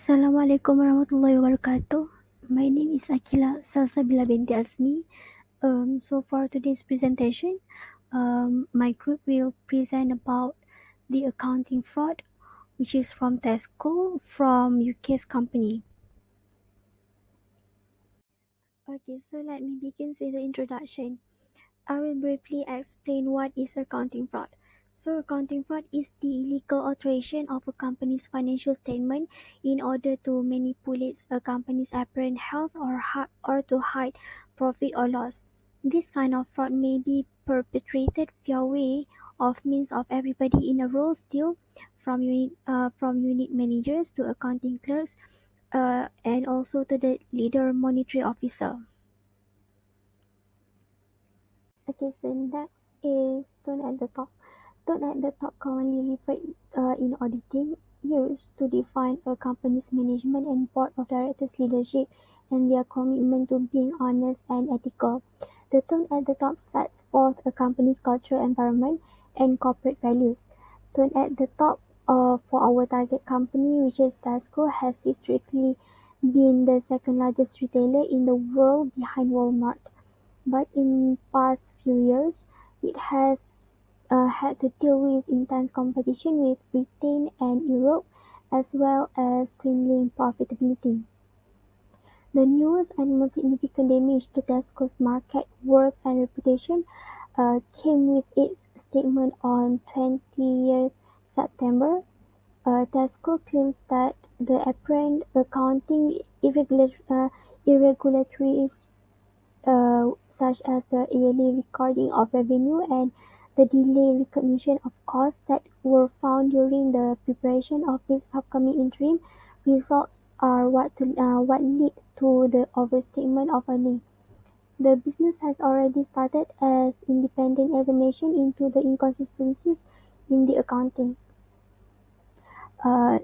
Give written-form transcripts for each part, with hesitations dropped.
Assalamualaikum warahmatullahi wabarakatuh. My name is Akila Salsabila binti Azmi. So for today's presentation, my group will present about the accounting fraud, which is from Tesco, from UK's company. Okay, so let me begin with the introduction. I will briefly explain what is accounting fraud. So, accounting fraud is the illegal alteration of a company's financial statement in order to manipulate a company's apparent health or to hide profit or loss. This kind of fraud may be perpetrated via way of means of everybody in a role still, from unit managers to accounting clerks, and also to the leader monetary officer. Okay, so next is tone at the top. Tone at the top commonly referred in auditing, used to define a company's management and board of directors leadership and their commitment to being honest and ethical. The tone at the top sets forth a company's cultural environment and corporate values. Tone at the top for our target company, which is Tesco, has historically been the second largest retailer in the world behind Walmart. But in past few years, it has had to deal with intense competition with Britain and Europe, as well as dwindling profitability. The newest and most significant damage to Tesco's market worth and reputation came with its statement on 20th September. Tesco claims that the apparent accounting irregularities, such as the yearly recording of revenue and the delayed recognition of costs that were found during the preparation of its upcoming interim results, are what lead to the overstatement of earnings. The business has already started as independent examination into the inconsistencies in the accounting.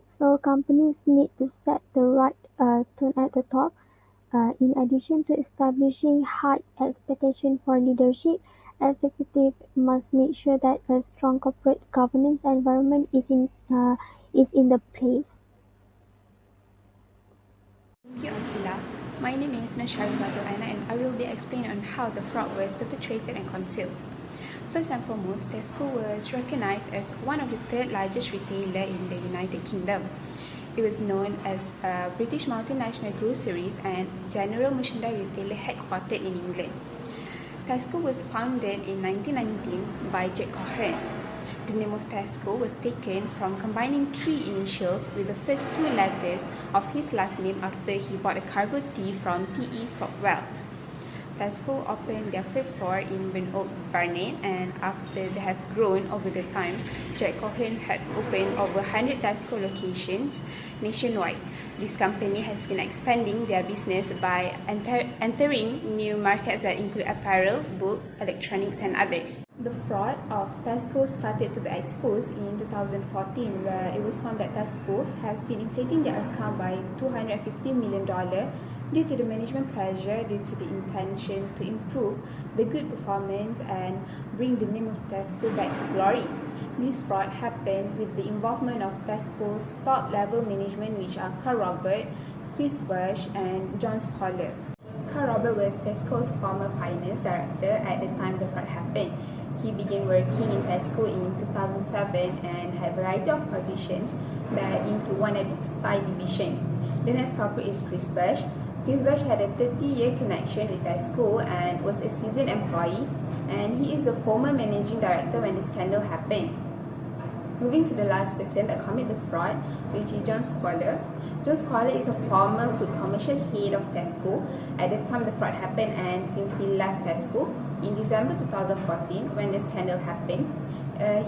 So companies need to set the right tone at the top. In addition to establishing high expectations for leadership, executives must make sure that a strong corporate governance environment is in the place. Thank you, Akila. My name is Nasharizatul Aina and I will be explaining on how the fraud was perpetrated and concealed. First and foremost, Tesco was recognized as one of the third largest retailer in the United Kingdom. It was known as a British multinational groceries and general merchandise retailer headquartered in England. Tesco was founded in 1919 by Jack Cohen. The name of Tesco was taken from combining three initials with the first two letters of his last name after he bought a cargo tea from T.E. Stockwell. Tesco opened their first store in Burnoak Barnet, and after they have grown over the time, Jack Cohen had opened over 100 Tesco locations nationwide. This company has been expanding their business by entering new markets that include apparel, book, electronics, and others. The fraud of Tesco started to be exposed in 2014, where it was found that Tesco has been inflating their account by $250 million due to the management pressure, due to the intention to improve the good performance and bring the name of Tesco back to glory. This fraud happened with the involvement of Tesco's top-level management, which are Carl Robert, Chris Bush, and John Scholar. Carl Robert was Tesco's former finance director at the time the fraud happened. He began working in Tesco in 2007 and had a variety of positions that include one at its Thai division. The next culprit is Chris Bush. Chris Bush had a 30-year connection with Tesco and was a seasoned employee, and he is the former managing director when the scandal happened. Moving to the last person that committed the fraud, which is John Scholar. John Scholar is a former food commercial head of Tesco at the time the fraud happened, and since he left Tesco in December 2014 when the scandal happened,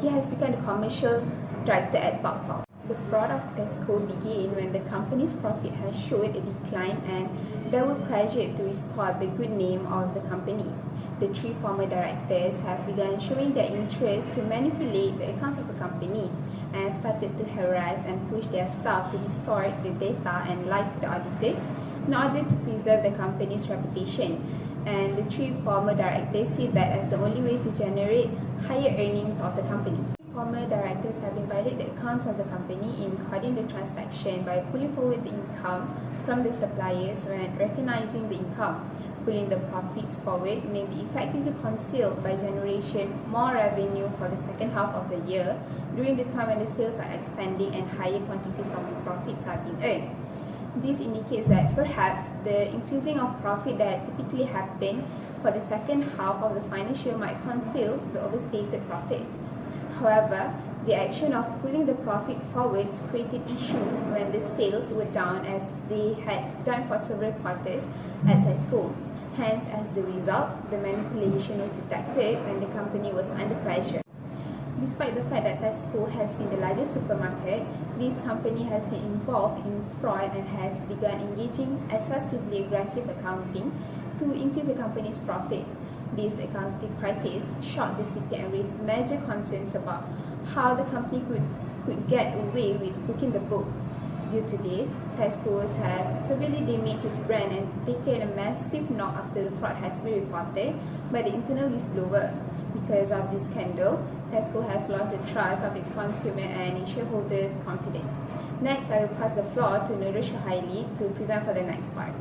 he has become the commercial director at Tok. The fraud of Tesco began when the company's profit has showed a decline and there were pressure to restore the good name of the company. The three former directors have begun showing their interest to manipulate the accounts of the company and started to harass and push their staff to distort the data and lie to the auditors in order to preserve the company's reputation. And the three former directors see that as the only way to generate higher earnings of the company. former directors have been violating the accounts of the company in recording the transaction by pulling forward the income from the suppliers when recognizing the income. Pulling the profits forward may be effectively concealed by generation more revenue for the second half of the year during the time when the sales are expanding and higher quantities of profits are being earned. This indicates that perhaps the increasing of profit that typically happen for the second half of the financial year might conceal the overstated profits. However, the action of pulling the profit forwards created issues when the sales were down as they had done for several quarters at Tesco. Hence, as the result, the manipulation was detected when the company was under pressure. Despite the fact that Tesco has been the largest supermarket, this company has been involved in fraud and has begun engaging excessively aggressive accounting to increase the company's profit. This accounting crisis shocked the city and raised major concerns about how the company could get away with cooking the books. Due to this, Tesco has severely damaged its brand and taken a massive knock after the fraud has been reported by the internal whistleblower. Because of this scandal, Tesco has lost the trust of its consumer and its shareholders' confidence. Next, I will pass the floor to Nurul Shahaili to present for the next part.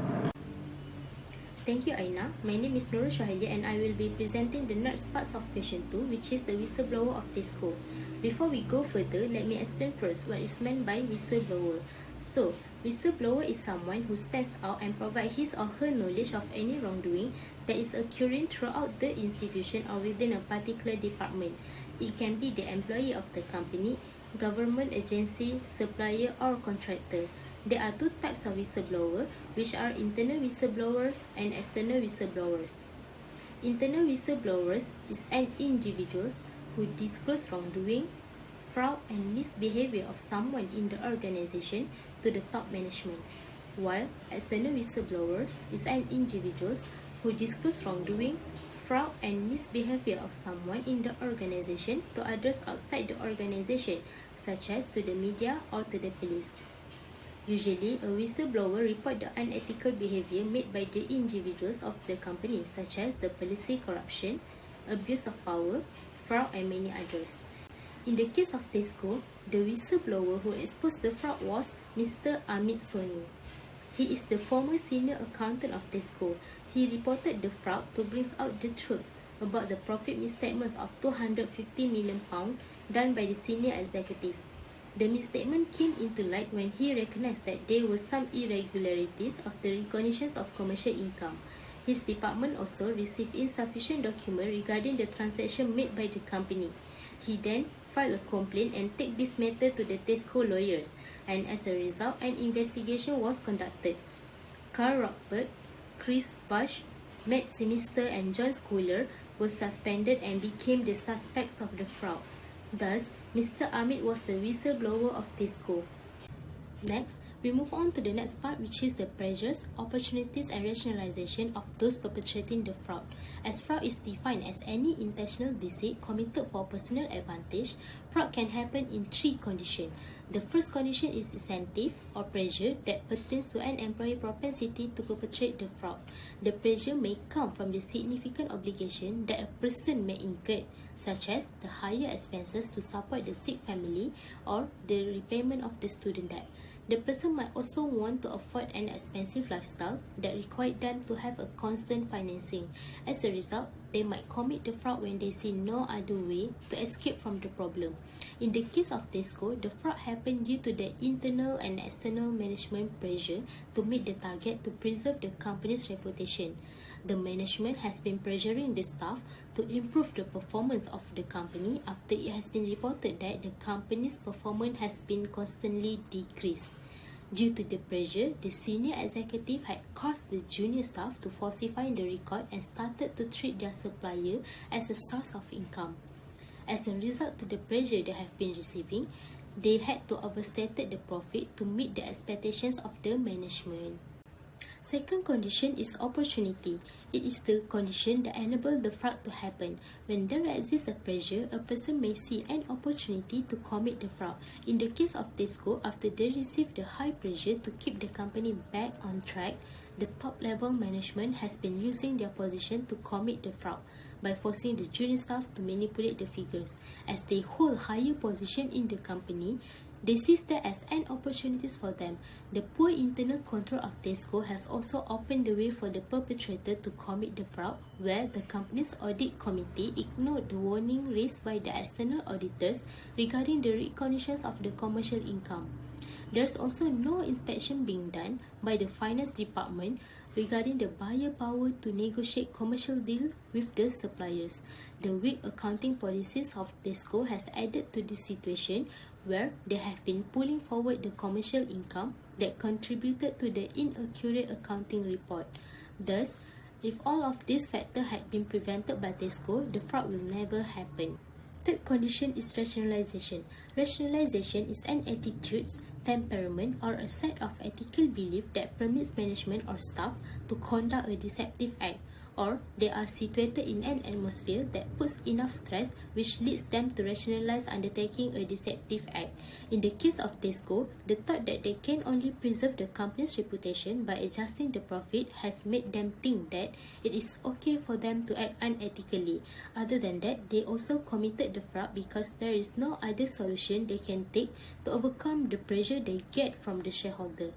Thank you, Aina. My name is Nurul Shahaili and I will be presenting the next parts of question 2, which is the whistleblower of Tesco. Before we go further, let me explain first what is meant by whistleblower. So, whistleblower is someone who stands out and provides his or her knowledge of any wrongdoing that is occurring throughout the institution or within a particular department. It can be the employee of the company, government agency, supplier or contractor. There are two types of whistleblower, which are internal whistleblowers and external whistleblowers. Internal whistleblowers is an individuals who disclose wrongdoing, fraud and misbehavior of someone in the organization to the top management, while external whistleblowers is an individuals who disclose wrongdoing, fraud and misbehavior of someone in the organization to others outside the organization, such as to the media or to the police. Usually, a whistleblower report the unethical behavior made by the individuals of the company, such as the policy corruption, abuse of power, fraud and many others. In the case of Tesco, the whistleblower who exposed the fraud was Mr. Amit Soni. He is the former senior accountant of Tesco. He reported the fraud to bring out the truth about the profit misstatements of £250 million done by the senior executive. The misstatement came into light when he recognized that there were some irregularities of the recognitions of commercial income. His department also received insufficient documents regarding the transaction made by the company. He then filed a complaint and take this matter to the Tesco lawyers, and as a result, an investigation was conducted. Carl Rockbert, Chris Bush, Matt Simister and John Schooler were suspended and became the suspects of the fraud. Thus, Mr. Amit was the whistleblower of Tesco. Next, we move on to the next part, which is the pressures, opportunities and rationalization of those perpetrating the fraud. As fraud is defined as any intentional deceit committed for personal advantage, fraud can happen in three conditions. The first condition is incentive or pressure that pertains to an employee propensity to perpetrate the fraud. The pressure may come from the significant obligation that a person may incur, such as the higher expenses to support the sick family or the repayment of the student debt. The person might also want to afford an expensive lifestyle that requires them to have a constant financing. As a result, they might commit the fraud when they see no other way to escape from the problem. In the case of Tesco, the fraud happened due to the internal and external management pressure to meet the target to preserve the company's reputation. The management has been pressuring the staff to improve the performance of the company after it has been reported that the company's performance has been constantly decreased. Due to the pressure, the senior executive had caused the junior staff to falsify the record and started to treat their supplier as a source of income. As a result of the pressure they have been receiving, they had to overstate the profit to meet the expectations of the management. Second condition is opportunity. It is the condition that enables the fraud to happen. When there exists a pressure, a person may see an opportunity to commit the fraud. In the case of Tesco, after they received the high pressure to keep the company back on track, the top-level management has been using their position to commit the fraud. by forcing the junior staff to manipulate the figures. As they hold higher position in the company, they see that as an opportunities for them. The poor internal control of Tesco has also opened the way for the perpetrator to commit the fraud, where the company's audit committee ignored the warning raised by the external auditors regarding the recognitions of the commercial income. There's also no inspection being done by the finance department regarding the buyer power to negotiate commercial deal with the suppliers. The weak accounting policies of Tesco has added to this situation where they have been pulling forward the commercial income that contributed to the inaccurate accounting report. Thus, if all of these factors had been prevented by Tesco, the fraud will never happen. Third condition is rationalization. Rationalization is an attitude, temperament, or a set of ethical belief that permits management or staff to conduct a deceptive act, or they are situated in an atmosphere that puts enough stress which leads them to rationalize undertaking a deceptive act. In the case of Tesco, the thought that they can only preserve the company's reputation by adjusting the profit has made them think that it is okay for them to act unethically. Other than that, they also committed the fraud because there is no other solution they can take to overcome the pressure they get from the shareholder.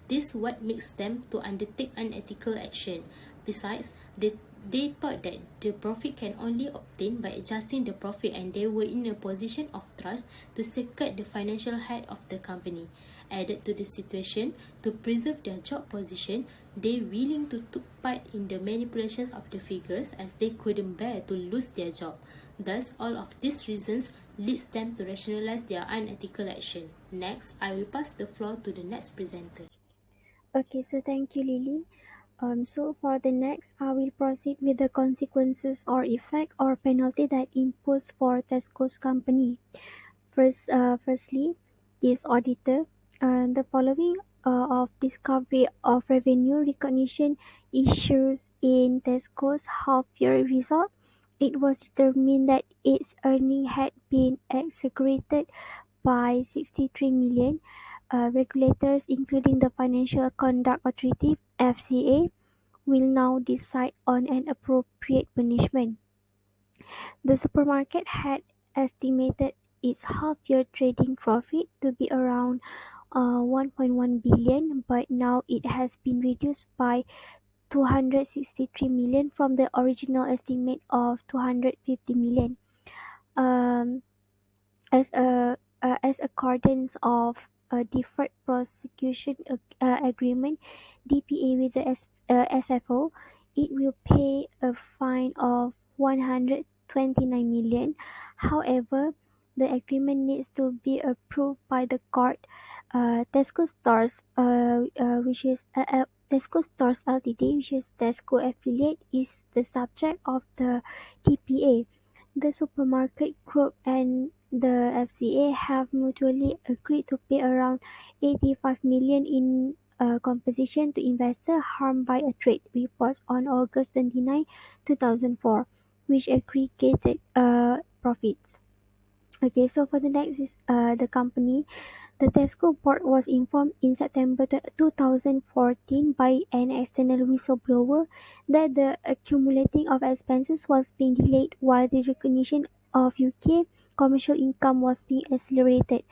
This is what makes them to undertake unethical action. Besides, they thought that the profit can only obtain by adjusting the profit, and they were in a position of trust to safeguard the financial health of the company. Added to the situation, to preserve their job position, they willing to take part in the manipulations of the figures as they couldn't bear to lose their job. Thus, all of these reasons leads them to rationalize their unethical action. Next, I will pass the floor to the next presenter. Okay, so thank you, Lily. So for the next, I will proceed with the consequences or effect or penalty that imposed for Tesco's company. Firstly, is auditor. The following of discovery of revenue recognition issues in Tesco's half-year result, it was determined that its earnings had been exaggerated by 63 million. Regulators, including the Financial Conduct Authority (FCA), will now decide on an appropriate punishment. The supermarket had estimated its half-year trading profit to be around 1.1 billion, but now it has been reduced by 263 million from the original estimate of 250 million. Um, as accordance of a deferred prosecution agreement (DPA) with the SFO, it will pay a fine of 129 million. However, the agreement needs to be approved by the court. Tesco Stores, which is Tesco Stores Ltd, which is Tesco affiliate, is the subject of the DPA. The supermarket group and the FCA have mutually agreed to pay around 85 million in compensation to investors harmed by a trade report on August 29, 2004, which aggregated profits. Okay, so for the next is the company. The Tesco board was informed in September 2014 by an external whistleblower that the accumulating of expenses was being delayed while the recognition of UK commercial income was being accelerated.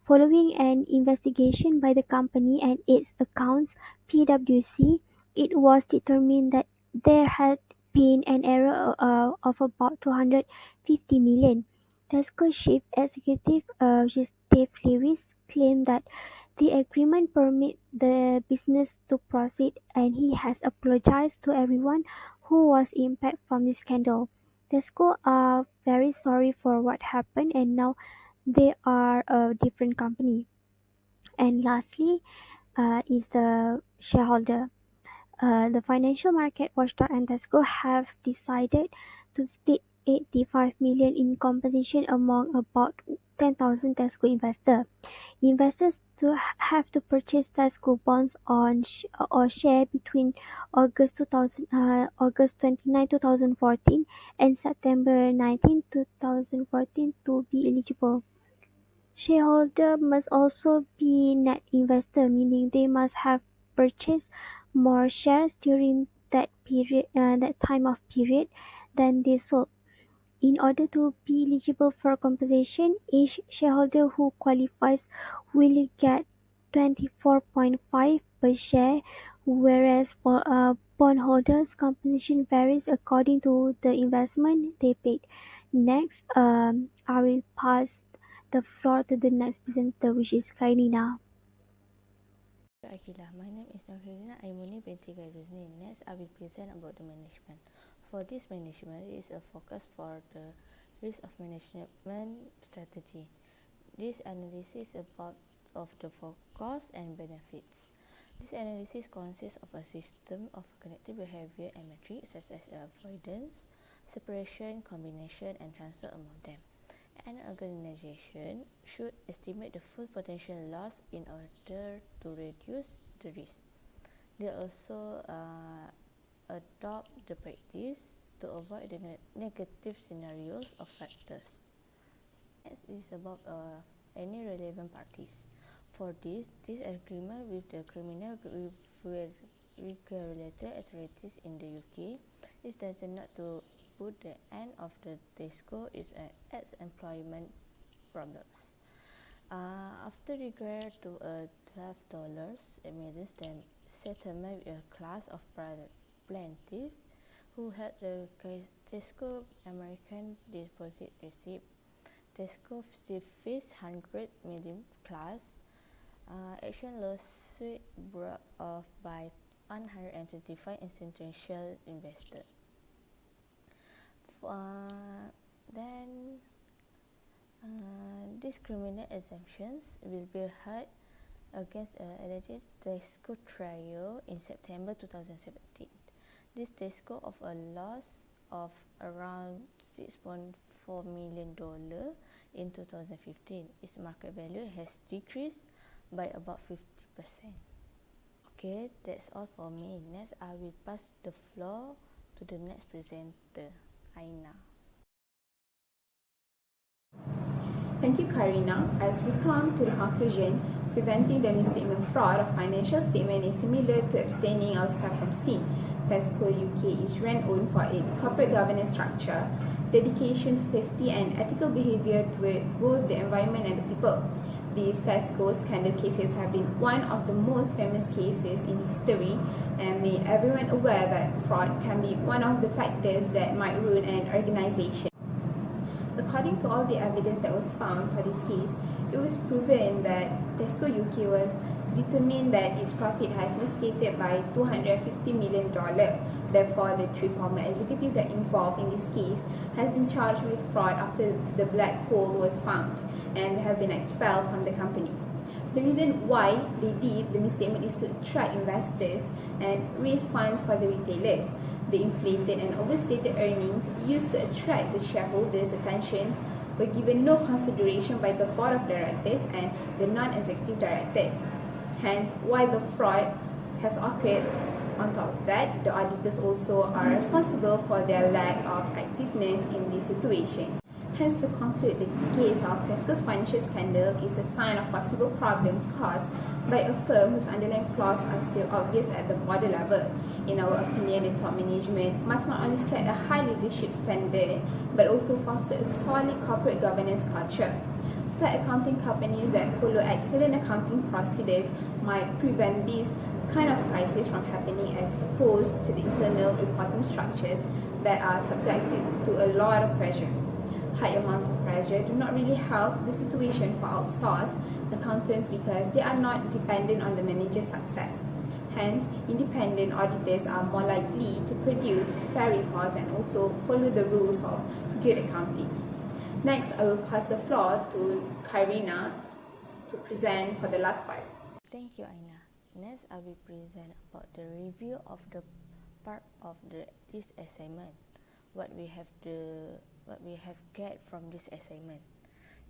Following an investigation by the company and its accounts (PwC), it was determined that there had been an error of about 250 million. Tesco chief executive, which is Dave Lewis, claimed that the agreement permits the business to proceed, and he has apologized to everyone who was impacted from the scandal. Tesco are very sorry for what happened, and now they are a different company. And lastly, is the shareholder. The financial market watchdog and Tesco have decided to split 85 million in compensation among about 10,000 Tesco investors. Investors have to purchase Tesco bonds on or share between August 29, 2014 and September 19, 2014 to be eligible. Shareholder must also be net investor, meaning they must have purchased more shares during that time of period than they sold. In order to be eligible for compensation, each shareholder who qualifies will get 24.5 per share, whereas for bondholders, compensation varies according to the investment they paid. Next, I will pass the floor to the next presenter, which is Kainina. Akila, my name is Nohirina Aimuni binti Gairuzni. Next, I will present about the management. For this management, it is a focus for the risk of management strategy. This analysis about of the costs and benefits. This analysis consists of a system of connected behavior and metrics such as avoidance, separation, combination, and transfer among them. An organization should estimate the full potential loss in order to reduce the risk. They also adopt the practice to avoid the negative scenarios of factors. Next is about any relevant parties. For this agreement with the criminal regulatory authorities in the UK is designed to put the end of the Tesco is ex-employment problems. After regard to $12 emergence then settlement with a class of plaintiff who had the Tesco American deposit receipt. Tesco faced 100 million class action lawsuit brought off by 125 institutional investors. Then these criminal exemptions will be heard against alleged Tesco trial in September 2017. This Tesco of a loss of around $6.4 million in 2015. Its market value has decreased by about 50%. Okay, that's all for me. Next, I will pass the floor to the next presenter, Aina. Thank you, Karina. As we come to the conclusion, preventing the misstatement fraud of financial statement is similar to abstaining ourselves from sin. Tesco UK is renowned for its corporate governance structure, dedication to safety and ethical behaviour toward both the environment and the people. These Tesco scandal cases have been one of the most famous cases in history and made everyone aware that fraud can be one of the factors that might ruin an organisation. According to all the evidence that was found for this case, it was proven that Tesco UK was determined that its profit has misstated by $250 million. Therefore, the three former executives that involved in this case has been charged with fraud after the black hole was found and have been expelled from the company. The reason why they did the misstatement is to attract investors and raise funds for the retailers. The inflated and overstated earnings used to attract the shareholders' attention were given no consideration by the board of directors and the non-executive directors. Hence, while the fraud has occurred, on top of that, the auditors also are responsible for their lack of activeness in this situation. Hence, to conclude, the case of Tesco's financial scandal is a sign of possible problems caused by a firm whose underlying flaws are still obvious at the board level. In our opinion, the top management must not only set a high leadership standard, but also foster a solid corporate governance culture. Flat accounting companies that follow excellent accounting procedures might prevent this kind of crisis from happening as opposed to the internal reporting structures that are subjected to a lot of pressure. High amounts of pressure do not really help the situation for outsourced accountants because they are not dependent on the manager's success. Hence, independent auditors are more likely to produce fair reports and also follow the rules of good accounting. Next, I will pass the floor to Karina to present for the last part. Thank you, Aina. Next, I will present about the review of the part of this assignment. What we have get from this assignment.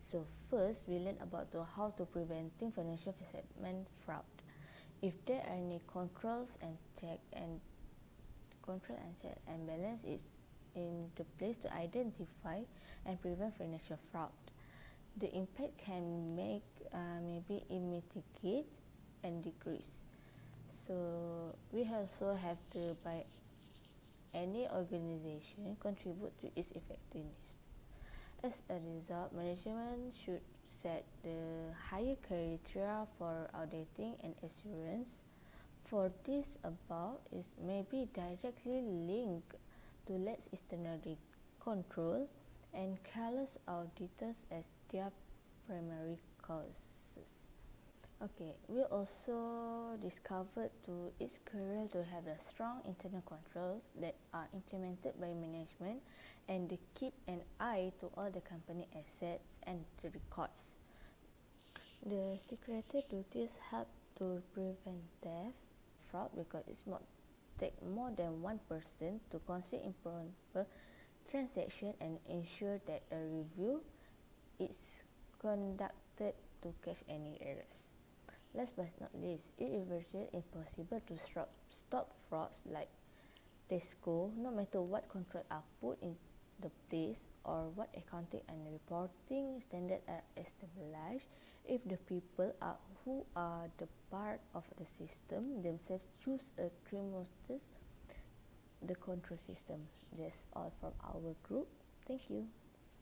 So first, we learn about how to preventing financial statement fraud. If there are any controls and check and balance is in the place to identify and prevent financial fraud. The impact can make maybe mitigate and decrease. So we also have to any organization contribute to its effectiveness. As a result, management should set the higher criteria for auditing and assurance. For this above is maybe directly linked to less external control and careless auditors as their primary causes. Okay, we also discovered it's crucial to have a strong internal controls that are implemented by management and they keep an eye to all the company assets and the records. The secretary duties help to prevent theft, fraud because it's not take more than one person to conceal improper transaction and ensure that a review is conducted to catch any errors. Last but not least, it is virtually impossible to stop frauds like Tesco, no matter what controls are put in the place or what accounting and reporting standards are established. If the people who are the part of the system themselves choose a criminal the control system. That's all from our group. Thank you.